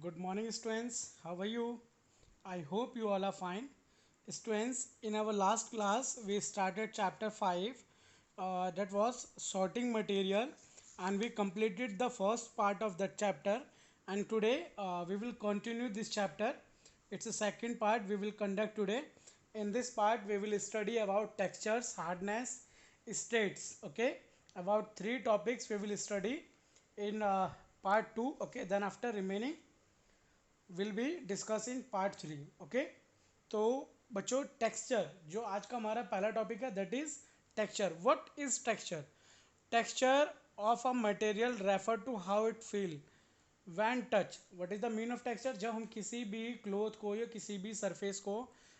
Good morning, students. How are you? I hope you all are fine. Students, in our last class, we started chapter 5, that was sorting material, and we completed the first part of that chapter. And today, we will continue this chapter. It's the second part we will conduct today. In this part, we will study about textures, hardness, states. Okay, about three topics we will study in part 2. Okay, then after remaining will be discussing part three okay. तो बच्चों, texture जो आज का हमारा पहला topic है that is texture. What is texture? Texture of a material refer to how it feel when touch. What is the mean of texture? जब हम किसी भी क्लोथ को या किसी भी सरफेस को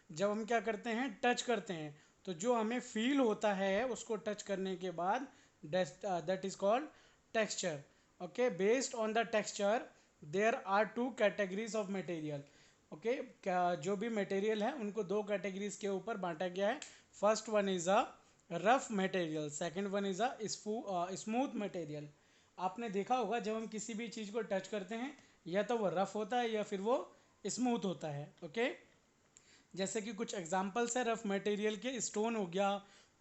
जब हम क्या करते हैं, टच करते हैं, तो जो हमें फील होता है उसको टच करने के बाद that is called texture. Okay, based on the texture there are two categories of material. Okay, क्या जो भी मटेरियल है उनको दो कैटेगरीज के ऊपर बांटा गया है। First one is a rough material, second one is a smooth material. आपने देखा होगा जब हम किसी भी चीज़ को टच करते हैं या तो वो रफ होता है या फिर वो स्मूथ होता है। ओके, जैसे कि कुछ एग्जांपल्स है रफ मटेरियल के, स्टोन हो गया,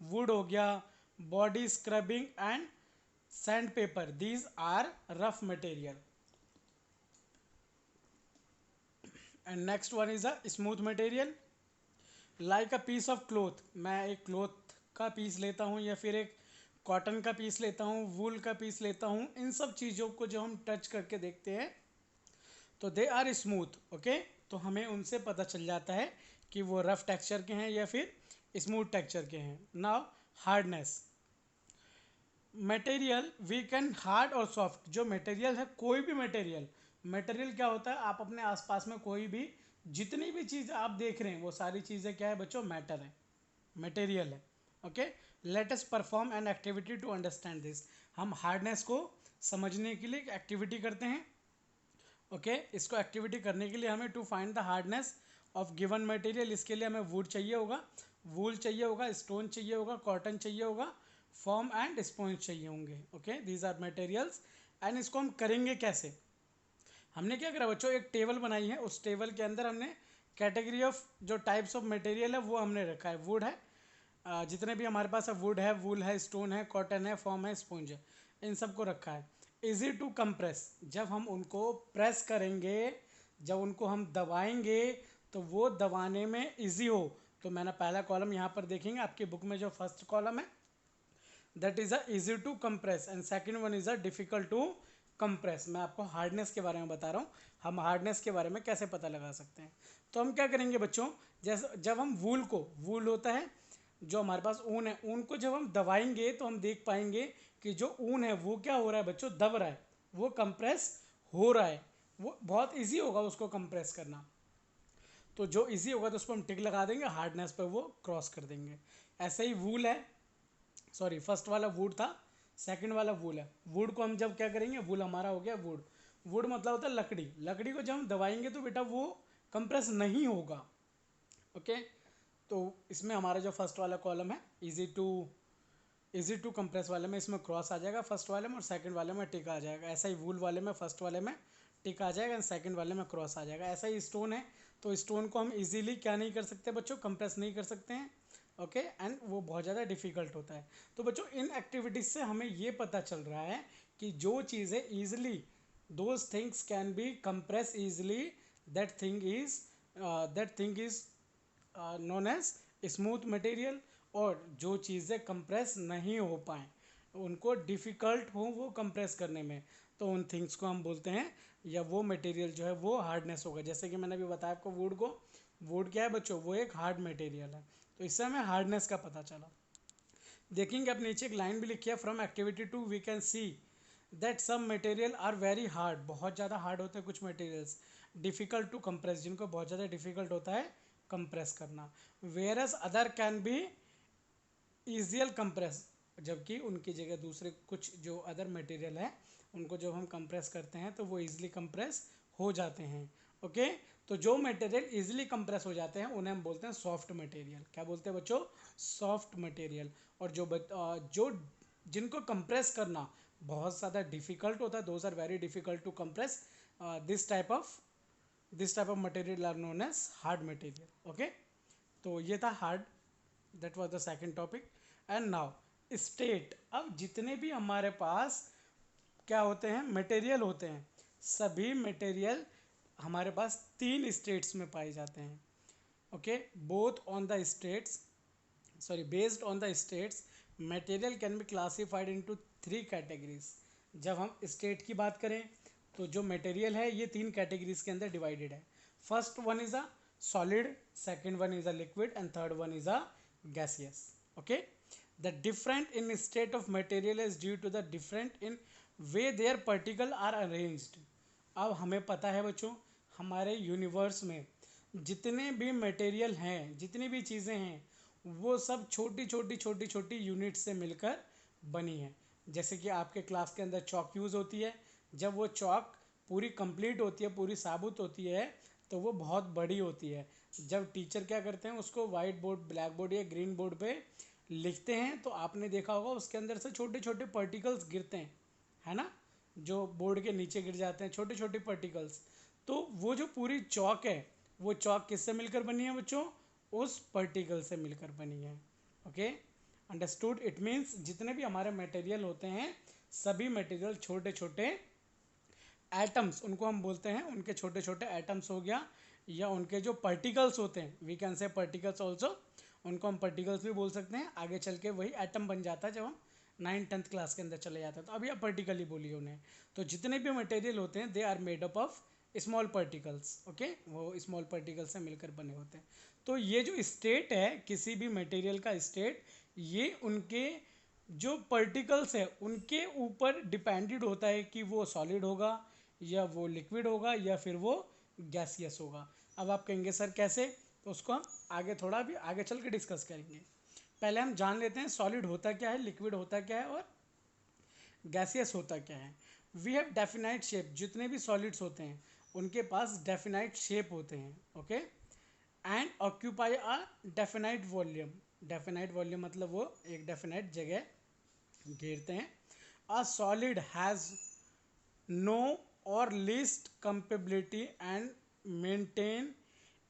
वुड हो गया, body scrubbing and sand paper, these are rough material. And next one is a smooth material like a piece of cloth. मैं एक क्लोथ का पीस लेता हूँ या फिर एक कॉटन का पीस लेता हूँ, वूल का पीस लेता हूँ, इन सब चीज़ों को जो हम टच करके देखते हैं तो दे आर स्मूथ। ओके, तो हमें उनसे पता चल जाता है कि वो रफ टेक्सचर के हैं या फिर स्मूथ टेक्सचर के हैं। Now hardness material we can hard और सॉफ्ट। जो मटेरियल है, कोई भी मटेरियल, मटेरियल क्या होता है, आप अपने आसपास में कोई भी जितनी भी चीज़ आप देख रहे हैं वो सारी चीज़ें क्या है बच्चों, मैटर है, मटेरियल है। Okay, let us perform an activity to understand this. हम हार्डनेस को समझने के लिए एक एक्टिविटी करते हैं। ओके, इसको एक्टिविटी करने के लिए हमें to find the hardness of given material, इसके लिए हमें वुड चाहिए होगा, वूल चाहिए होगा, स्टोन चाहिए होगा, कॉटन चाहिए होगा, फॉर्म एंड स्पॉन्ज चाहिए होंगे। Okay, these are materials. एंड इसको हम करेंगे कैसे? हमने क्या करा बच्चों, एक टेबल बनाई है, उस टेबल के अंदर हमने कैटेगरी ऑफ जो टाइप्स ऑफ मटेरियल है वो हमने रखा है। वुड है, जितने भी हमारे पास है, वुड है, वूल है, स्टोन है, कॉटन है, फॉर्म है, स्पॉन्ज है, इन सबको रखा है। इजी टू कंप्रेस, जब हम उनको प्रेस करेंगे, जब उनको हम दबाएंगे तो वो दबाने में इजी हो। तो मैंने पहला कॉलम यहाँ पर देखेंगे आपकी बुक में, जो फर्स्ट कॉलम है that is a easy to compress and second one is a difficult to compress. मैं आपको हार्डनेस के बारे में बता रहा हूँ, हम हार्डनेस के बारे में कैसे पता लगा सकते हैं। तो हम क्या करेंगे बच्चों, जैसे जब हम वूल को, वूल होता है जो हमारे पास ऊन है, ऊन को जब हम दबाएंगे तो हम देख पाएंगे कि जो ऊन है वो क्या हो रहा है बच्चों, दब रहा है, वो कंप्रेस हो रहा है। वो बहुत ईजी होगा उसको कंप्रेस करना। तो जो ईजी होगा तो उस पर हम टिक लगा देंगे, हार्डनेस पर वो क्रॉस कर देंगे। ऐसे ही वूल है, सॉरी फर्स्ट वाला वुड था, सेकंड वाला वुल है। वुड को हम जब क्या करेंगे, वुल हमारा हो गया वुड। वुड मतलब होता है लकड़ी, लकड़ी को जब हम दबाएंगे तो बेटा वो कंप्रेस नहीं होगा। ओके, तो इसमें हमारा जो फर्स्ट वाला कॉलम है इजी टू कंप्रेस वाले में इसमें क्रॉस आ जाएगा फर्स्ट वाले में, और सेकंड वाले में टिक आ जाएगा। ऐसा ही वूल वाले में फर्स्ट वाले में टिक आ जाएगा, सेकंड वाले में क्रॉस आ जाएगा। ऐसा ही स्टोन है, तो स्टोन को हम इजीली क्या नहीं कर सकते बच्चों, कंप्रेस नहीं कर सकते हैं। ओके, एंड वो बहुत ज़्यादा डिफिकल्ट होता है। तो बच्चों, इन एक्टिविटीज़ से हमें ये पता चल रहा है कि जो चीज़ें easily, those things can be compress easily, that thing is known as smooth material. और जो चीज़ें कंप्रेस नहीं हो पाएँ, उनको डिफ़िकल्ट हो वो कंप्रेस करने में, तो उन थिंग्स को हम बोलते हैं, या वो मटेरियल जो है वो हार्डनेस होगा। जैसे कि मैंने अभी बताया आपको वुड को, वुड क्या है बच्चों, वो एक हार्ड मटेरियल है। तो इससे हमें हार्डनेस का पता चला। देखेंगे अब नीचे एक लाइन भी लिखी है, from activity two we can see that some material are very hard. बहुत ज़्यादा हार्ड होते हैं कुछ मटेरियल्स, डिफ़िकल्ट टू कंप्रेस, जिनको बहुत ज़्यादा डिफ़िकल्ट होता है कंप्रेस करना। वेयरस अदर कैन बी ईजियल कंप्रेस, जबकि उनकी जगह दूसरे कुछ जो अदर मटेरियल है उनको जब हम कंप्रेस करते हैं तो वो ईजिली कंप्रेस हो जाते हैं। ओके, तो जो मटेरियल इजीली कंप्रेस हो जाते हैं उन्हें हम बोलते हैं सॉफ्ट मटेरियल। क्या बोलते हैं बच्चों, सॉफ्ट मटेरियल। और जो जिनको कंप्रेस करना बहुत ज़्यादा डिफिकल्ट होता है, those are very difficult to compress this type of this type of material are known as hard material. Okay, तो ये था hard, that was the second topic. And now state. अब जितने भी हमारे पास क्या होते हैं, मटेरियल होते हैं, सभी मटेरियल हमारे पास तीन स्टेट्स में पाए जाते हैं। Okay, both on the states, sorry based on the states, material can be classified into three categories. जब हम स्टेट की बात करें तो जो मटेरियल है ये तीन कैटेगरीज के अंदर डिवाइडेड है। First one is a solid, second one is a liquid, and third one is a gaseous. Okay, the different in state of material is due to the different in way their particle are arranged. अब हमें पता है बच्चों, हमारे universe में जितने भी material हैं, जितनी भी चीज़ें हैं, वो सब छोटी छोटी छोटी छोटी यूनिट से मिलकर बनी है। जैसे कि आपके क्लास के अंदर चौक यूज़ होती है, जब वो चौक पूरी कंप्लीट होती है, पूरी साबुत होती है, तो वो बहुत बड़ी होती है। जब टीचर क्या करते हैं, उसको वाइट बोर्ड, ब्लैक बोर्ड या ग्रीन बोर्ड पे लिखते हैं, तो आपने देखा होगा उसके अंदर से छोटे छोटे पार्टिकल्स गिरते हैं, है ना, जो बोर्ड के नीचे गिर जाते हैं छोटे छोटे पार्टिकल्स। तो वो जो पूरी चौक है, वो चौक किससे मिलकर बनी है बच्चों, उस पार्टिकल से मिलकर बनी है। Okay, understood. इट मीन्स जितने भी हमारे मटेरियल होते हैं, सभी मटेरियल छोटे छोटे एटम्स, उनको हम बोलते हैं, उनके छोटे छोटे एटम्स हो गया, या उनके जो पार्टिकल्स होते हैं, we can say particles also, उनको हम पार्टिकल्स भी बोल सकते हैं। आगे चल के वही एटम बन जाता है जब हम 9th-10th क्लास के अंदर चले जाते हैं, तो अभी आप पार्टिकल ही बोलिए उन्हें। तो जितने भी मटेरियल होते हैं, they are made up of small particles. Okay, वो स्मॉल पार्टिकल से मिलकर बने होते हैं। तो ये जो स्टेट है किसी भी मटेरियल का स्टेट, ये उनके जो पार्टिकल्स है उनके ऊपर डिपेंडेड होता है कि वो सॉलिड होगा, या वो लिक्विड होगा, या फिर वो गैसियस होगा। अब आप कहेंगे सर कैसे, तो उसको हम आगे थोड़ा भी आगे चल के डिस्कस करेंगे। पहले हम जान लेते हैं सॉलिड होता क्या है, लिक्विड होता क्या है, और गैसियस होता क्या है। We have definite shape. जितने भी सॉलिड्स होते हैं उनके पास डेफिनाइट शेप होते हैं। Okay, and occupy a definite volume. Definite volume मतलब वो एक डेफिनाइट जगह घेरते हैं। A solid has no or least compatibility and maintain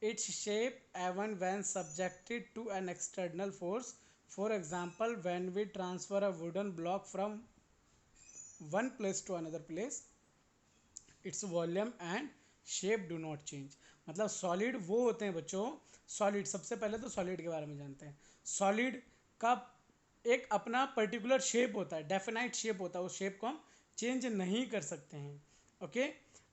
its shape even when subjected to an external force. For example, when we transfer a wooden block from one place to another place, its volume and shape do not change. मतलब solid वो होते हैं बच्चों, solid, सबसे पहले तो solid के बारे में जानते हैं। सॉलिड का एक अपना पर्टिकुलर शेप होता है, डेफिनाइट शेप होता है, उस शेप को हम चेंज नहीं कर सकते हैं। ओके,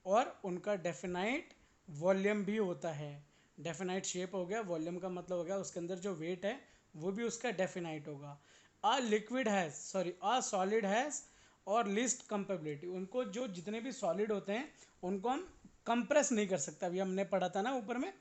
और उनका डेफिनाइट वॉल्यूम भी होता है। डेफिनाइट शेप हो गया, वॉल्यूम का मतलब हो गया उसके अंदर जो वेट है वो भी उसका डेफिनाइट होगा। A liquid has, sorry, a solid has और लिस्ट कंपेबिलिटी। उनको जो जितने भी सॉलिड होते हैं उनको हम कंप्रेस नहीं कर सकते। अभी हमने पढ़ा था ना ऊपर में,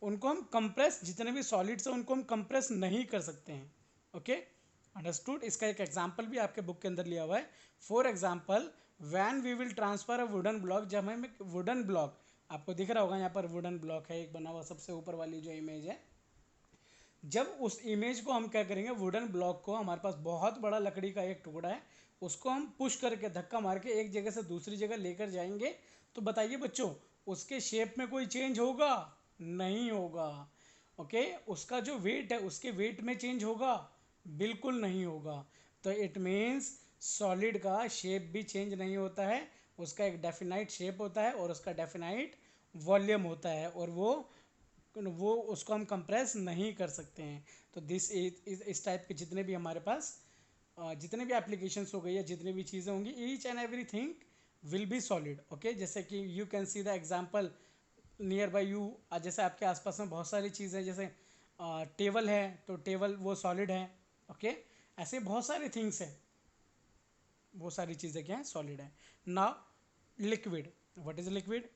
उनको हम कंप्रेस, जितने भी सॉलिड्स हैं उनको हम कंप्रेस नहीं कर सकते हैं। Okay, understood. इसका एक एग्जांपल भी आपके बुक के अंदर लिया हुआ है। For example, when we will transfer a wooden block, जब हम एक वुडन ब्लॉक, आपको दिख रहा होगा यहाँ पर वुडन ब्लॉक है एक बना हुआ, सबसे ऊपर वाली जो इमेज है, जब उस इमेज को हम क्या करेंगे, वुडन ब्लॉक को, हमारे पास बहुत बड़ा लकड़ी का एक टुकड़ा है, उसको हम पुश करके, धक्का मार के एक जगह से दूसरी जगह लेकर जाएंगे, तो बताइए बच्चों उसके शेप में कोई चेंज होगा? नहीं होगा। ओके, उसका जो वेट है उसके वेट में चेंज होगा? बिल्कुल नहीं होगा। तो इट मीन्स सॉलिड का शेप भी चेंज नहीं होता है, उसका एक डेफिनाइट शेप होता है और उसका डेफिनाइट वॉल्यूम होता है, और वो उसको हम कंप्रेस नहीं कर सकते हैं। तो दिस इस टाइप के जितने भी हमारे पास जितने भी एप्लीकेशंस हो गई या जितनी भी चीज़ें होंगी, each and everything will be solid. Okay, जैसे कि you can see the example near by you, जैसे आपके आसपास में बहुत सारी चीज़ें, जैसे टेबल है तो टेबल वो सॉलिड है। ओके, ऐसे बहुत सारी थिंग्स हैं, वो सारी चीज़ें क्या हैं, सॉलिड है। Now liquid, what is liquid?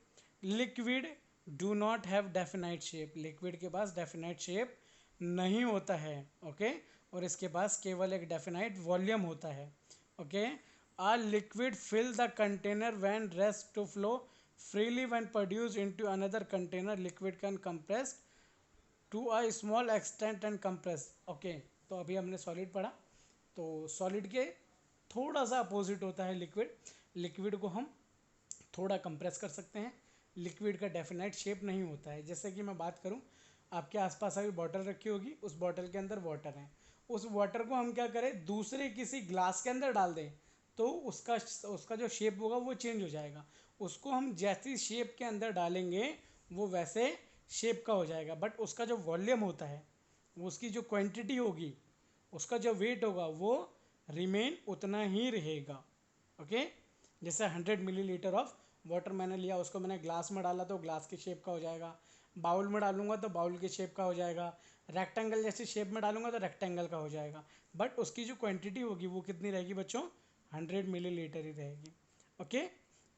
Liquid do not have definite shape. Liquid के पास डेफिनाइट शेप नहीं होता है। ओके, और इसके पास केवल एक डेफिनाइट वॉल्यूम होता है। Okay, a liquid fill the container when rest to flow freely when produced into another container. Liquid can compress to a small extent and compress. Okay, तो अभी हमने सॉलिड पढ़ा, तो सॉलिड के थोड़ा सा अपोजिट होता है लिक्विड। लिक्विड को हम थोड़ा कंप्रेस कर सकते हैं, लिक्विड का डेफिनेट शेप नहीं होता है। जैसे कि मैं बात करूं, आपके आसपास अभी बॉटल रखी होगी, उस बॉटल के अंदर वाटर है, उस वाटर को हम क्या करें, दूसरे किसी ग्लास के अंदर डाल दें, तो उसका उसका जो शेप होगा वो चेंज हो जाएगा। उसको हम जैसी शेप के अंदर डालेंगे वो वैसे शेप का हो जाएगा, बट उसका जो वॉल्यूम होता है, वो उसकी जो क्वांटिटी होगी, उसका जो वेट होगा वो रिमेन उतना ही रहेगा। ओके, जैसे 100 मिलीलीटर ऑफ वाटर मैंने लिया, उसको मैंने ग्लास में डाला तो ग्लास की शेप का हो जाएगा, बाउल में डालूंगा तो बाउल की शेप का हो जाएगा, रेक्टेंगल जैसी शेप में डालूंगा तो रेक्टेंगल का हो जाएगा, बट उसकी जो क्वांटिटी होगी वो कितनी रहेगी बच्चों, 100 मिलीलीटर ही रहेगी। ओके,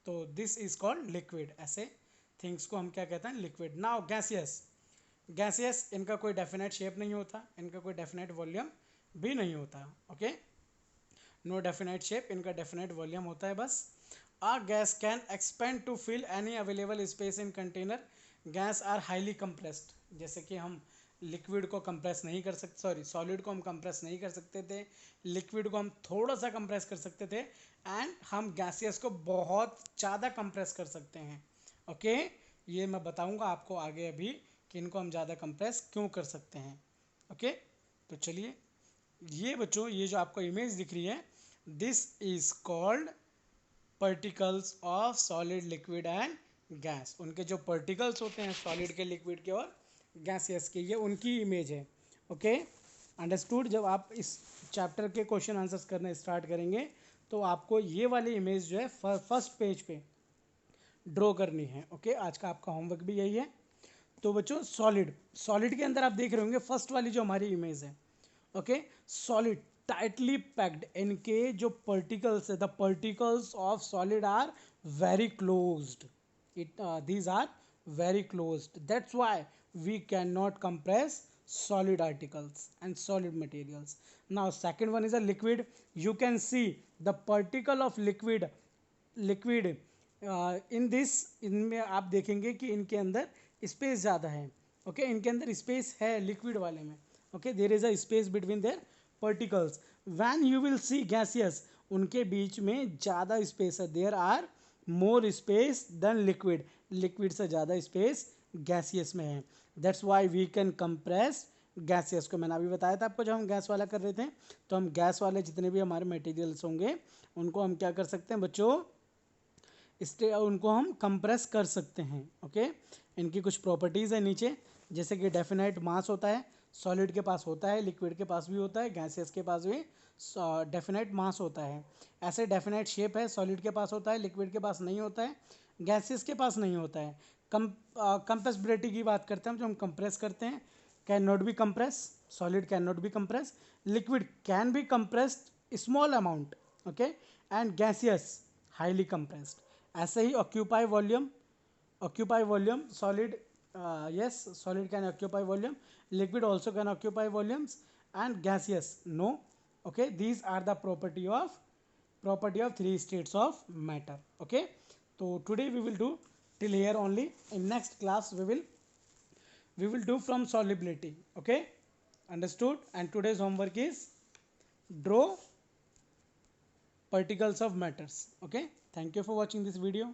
तो दिस इज कॉल्ड लिक्विड। ऐसे थिंग्स को हम क्या कहते हैं, लिक्विड। नाउ गैसियस, गैसियस इनका कोई डेफिनेट शेप नहीं होता, इनका कोई डेफिनेट वॉल्यूम भी नहीं होता। ओके, नो डेफिनेट शेप, इनका डेफिनेट वॉल्यूम होता है बस। A gas can expand to fill any available space in container, gas are highly compressed. जैसे कि हम लिक्विड को कंप्रेस नहीं कर सकते, सॉरी सॉलिड को हम कंप्रेस नहीं कर सकते थे, लिक्विड को हम थोड़ा सा कंप्रेस कर सकते थे, एंड हम गैसियस को बहुत ज़्यादा कंप्रेस कर सकते हैं। ओके, ये मैं बताऊंगा आपको आगे अभी कि इनको हम ज़्यादा कंप्रेस क्यों कर सकते हैं। ओके, तो चलिए, ये बच्चों ये जो आपको इमेज दिख रही है, this is called particles of solid, liquid and gas. उनके जो पार्टिकल्स होते हैं सॉलिड के, लिक्विड के और गैसियस के, ये उनकी इमेज है। Okay, understood. जब आप इस चैप्टर के क्वेश्चन आंसर्स करने स्टार्ट करेंगे तो आपको ये वाली इमेज जो है फर्स्ट पेज पे ड्रॉ करनी है। ओके, आज का आपका होमवर्क भी यही है। तो बच्चों सॉलिड, सॉलिड के अंदर आप देख रहे होंगे फर्स्ट वाली जो हमारी इमेज है। ओके, सॉलिड टाइटली पैक्ड, इनके जो पार्टिकल्स है, the particles of solid are very closed, it these are very closed, that's why we cannot compress solid articles and solid materials. Now second one is a liquid. You can see the particle of liquid, in this, इनमें आप देखेंगे कि इनके अंदर space ज़्यादा है। Okay, इनके अंदर स्पेस है लिक्विड वाले में। Okay, there is a space between their particles. When you will see gaseous, उनके बीच में ज़्यादा स्पेस है, there are more space than liquid, liquid से ज़्यादा स्पेस गैसियस में है। That's why we can compress gaseous को। मैंने अभी बताया था आपको, जब हम गैस वाला कर रहे थे, तो हम गैस वाले जितने भी हमारे मटेरियल्स होंगे उनको हम क्या कर सकते हैं बच्चों, उनको हम कंप्रेस कर सकते हैं। ओके, इनकी कुछ प्रॉपर्टीज़ है नीचे, जैसे कि डेफिनेट मास होता है, सॉलिड के पास होता है, लिक्विड के पास भी होता है, गैसेस के पास भी डेफिनेट मास होता है। ऐसे डेफिनेट शेप है, सॉलिड के पास होता है, लिक्विड के पास नहीं होता है, गैसेस के पास नहीं होता है। कंप्रेसिबिलिटी की बात करते हैं, जो हम कंप्रेस करते हैं, can not be compress, solid can not be compress, liquid can be compressed small amount, okay, and gaseous highly compressed. ऐसे ही occupy volume, occupy volume, solid, yes, solid can occupy volume, liquid also can occupy volumes, and gaseous no. Okay, these are the property of three states of matter. Okay, so today we will do till here only. In next class we will do from solubility. Okay, understood. And today's homework is draw particles of matters. Okay, thank you for watching this video.